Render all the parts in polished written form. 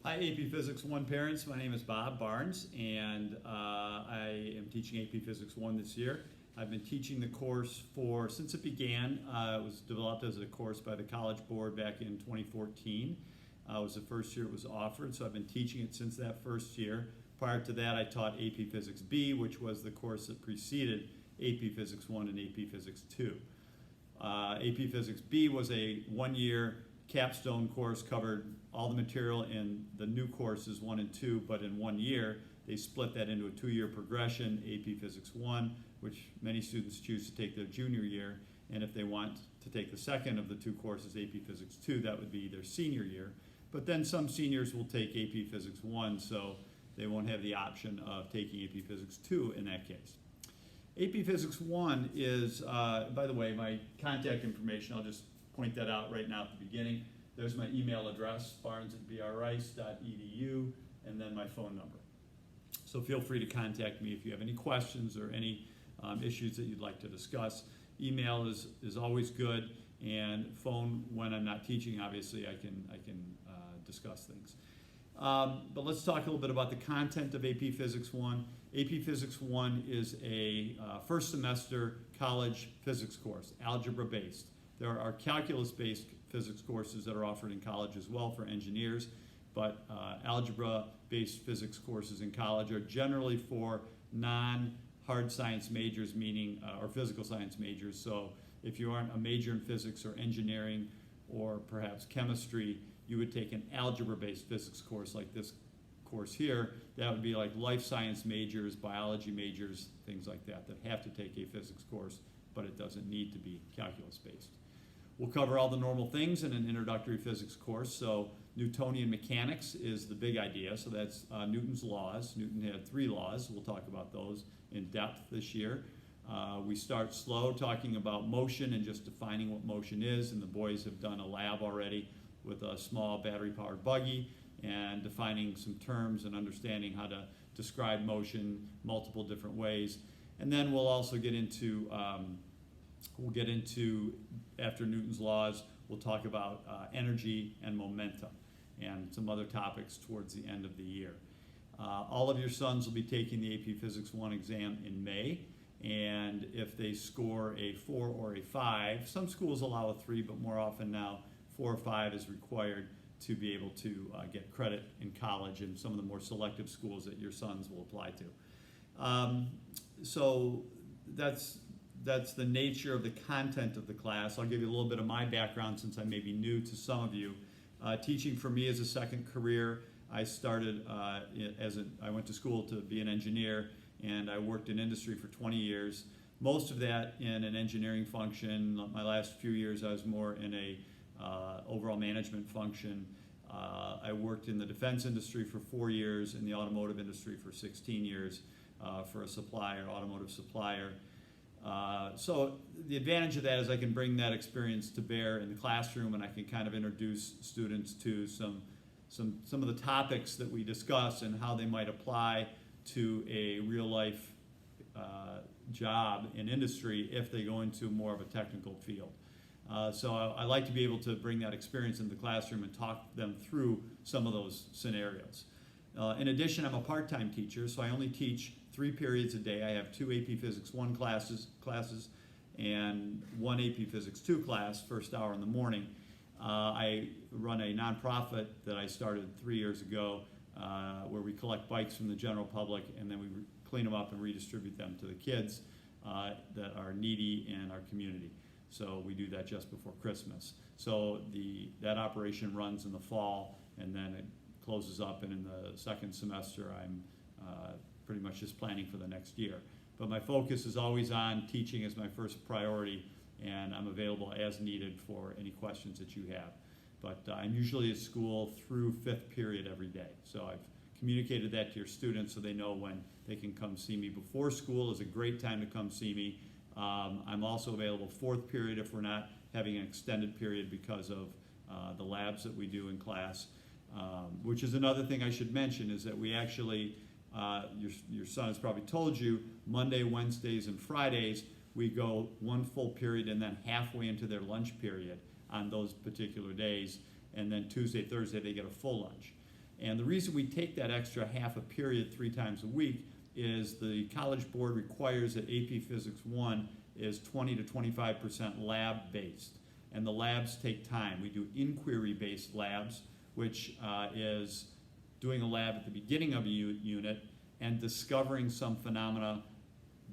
Hi, AP Physics 1 parents. My name is Bob Barnes, and I am teaching AP Physics 1 this year. I've been teaching the course since it began. It was developed as a course by the College Board back in 2014. It was the first year it was offered, so I've been teaching it since that first year. Prior to that, I taught AP Physics B, which was the course that preceded AP Physics 1 and AP Physics 2. AP Physics B was a one-year capstone course, covered all the material in the new courses 1 and 2, but in 1 year they split that into a 2-year progression, AP Physics 1, which many students choose to take their junior year, and if they want to take the second of the 2 courses, AP Physics 2, that would be their senior year. But then some seniors will take AP Physics 1, so they won't have the option of taking AP Physics 2 in that case. AP Physics 1 is, by the way, my contact information, I'll just point that out right now at the beginning. There's my email address, barnes@brice.edu, and then my phone number. So feel free to contact me if you have any questions or any issues that you'd like to discuss. Email is always good, and phone when I'm not teaching, obviously, I can discuss things. But let's talk a little bit about the content of AP Physics 1. AP Physics 1 is a first semester college physics course, algebra based. There are calculus-based physics courses that are offered in college as well for engineers, but algebra-based physics courses in college are generally for non-hard science majors, meaning or physical science majors. So if you aren't a major in physics or engineering or perhaps chemistry, you would take an algebra-based physics course like this course here. That would be like life science majors, biology majors, things like that have to take a physics course, but it doesn't need to be calculus-based. We'll cover all the normal things in an introductory physics course. So Newtonian mechanics is the big idea. So that's Newton's laws. Newton had 3 laws. We'll talk about those in depth this year. We start slow talking about motion and just defining what motion is. And the boys have done a lab already with a small battery-powered buggy and defining some terms and understanding how to describe motion multiple different ways. And then we'll also get into after Newton's laws, we'll talk about energy and momentum and some other topics towards the end of the year. All of your sons will be taking the AP Physics 1 exam in May, and if they score a 4 or a 5, some schools allow a 3, but more often now 4 or 5 is required to be able to get credit in college and some of the more selective schools that your sons will apply to. So that's the nature of the content of the class. I'll give you a little bit of my background since I may be new to some of you. Teaching for me is a second career. I started I went to school to be an engineer, and I worked in industry for 20 years. Most of that in an engineering function. My last few years I was more in a overall management function. I worked in the defense industry for 4 years, in the automotive industry for 16 years for a supplier, automotive supplier. So the advantage of that is I can bring that experience to bear in the classroom, and I can kind of introduce students to some of the topics that we discuss and how they might apply to a real life job in industry if they go into more of a technical field. So I like to be able to bring that experience into the classroom and talk them through some of those scenarios. In addition, I'm a part-time teacher, so I only teach 3 periods a day. I have 2 AP Physics 1 classes and 1 AP Physics 2 class, first hour in the morning. I run a nonprofit that I started 3 years ago where we collect bikes from the general public, and then we clean them up and redistribute them to the kids that are needy in our community. So we do that just before Christmas. So that operation runs in the fall, and then it closes up, and in the second semester I'm pretty much just planning for the next year. But my focus is always on teaching as my first priority, and I'm available as needed for any questions that you have. But I'm usually at school through 5th period every day. So I've communicated that to your students so they know when they can come see me. Before school is a great time to come see me. I'm also available 4th period if we're not having an extended period because of the labs that we do in class. Which is another thing I should mention is that we actually, your son has probably told you, Monday, Wednesdays, and Fridays, we go 1 full period and then halfway into their lunch period on those particular days. And then Tuesday, Thursday, they get a full lunch. And the reason we take that extra half a period 3 times a week is the College Board requires that AP Physics 1 is 20 to 25% lab-based. And the labs take time. We do inquiry-based labs, which is doing a lab at the beginning of a unit and discovering some phenomena,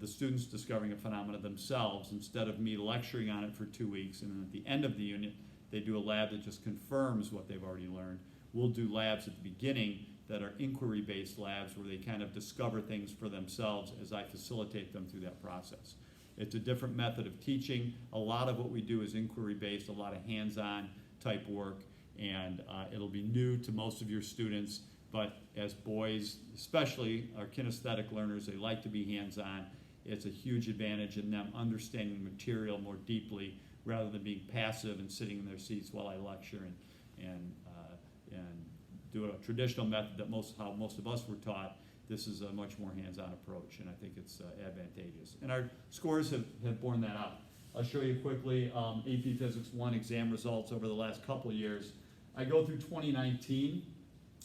the students discovering a phenomena themselves, instead of me lecturing on it for 2 weeks. And then at the end of the unit, they do a lab that just confirms what they've already learned. We'll do labs at the beginning that are inquiry-based labs where they kind of discover things for themselves as I facilitate them through that process. It's a different method of teaching. A lot of what we do is inquiry-based, a lot of hands-on type work, and it'll be new to most of your students, but as boys, especially our kinesthetic learners, they like to be hands-on. It's a huge advantage in them understanding the material more deeply rather than being passive and sitting in their seats while I lecture and do a traditional method that how most of us were taught. This is a much more hands-on approach, and I think it's advantageous. And our scores have borne that out. I'll show you quickly AP Physics 1 exam results over the last couple of years. I go through 2019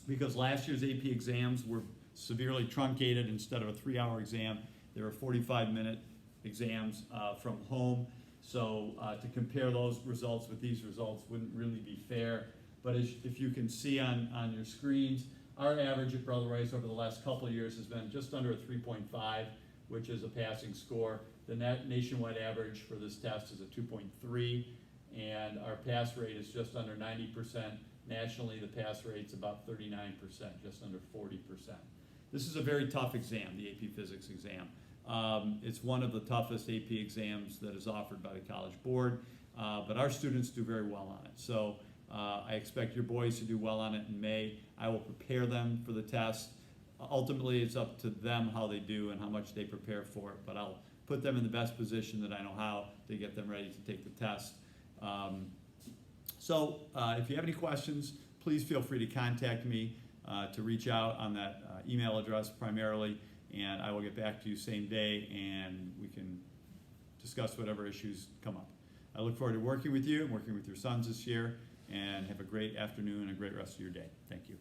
because last year's AP exams were severely truncated. Instead of a 3-hour exam, there were 45-minute exams from home. So to compare those results with these results wouldn't really be fair. But if you can see on your screens, our average at Brother Rice over the last couple of years has been just under a 3.5, which is a passing score. The nationwide average for this test is a 2.3, and our pass rate is just under 90%. Nationally, the pass rate's about 39%, just under 40%. This is a very tough exam, the AP Physics exam. It's one of the toughest AP exams that is offered by the College Board, but our students do very well on it. So I expect your boys to do well on it in May. I will prepare them for the test. Ultimately, it's up to them how they do and how much they prepare for it, but I'll put them in the best position that I know how to get them ready to take the test. So if you have any questions, please feel free to contact me, to reach out on that email address primarily, and I will get back to you same day, and we can discuss whatever issues come up. I look forward to working with you and working with your sons this year, and have a great afternoon and a great rest of your day. Thank you.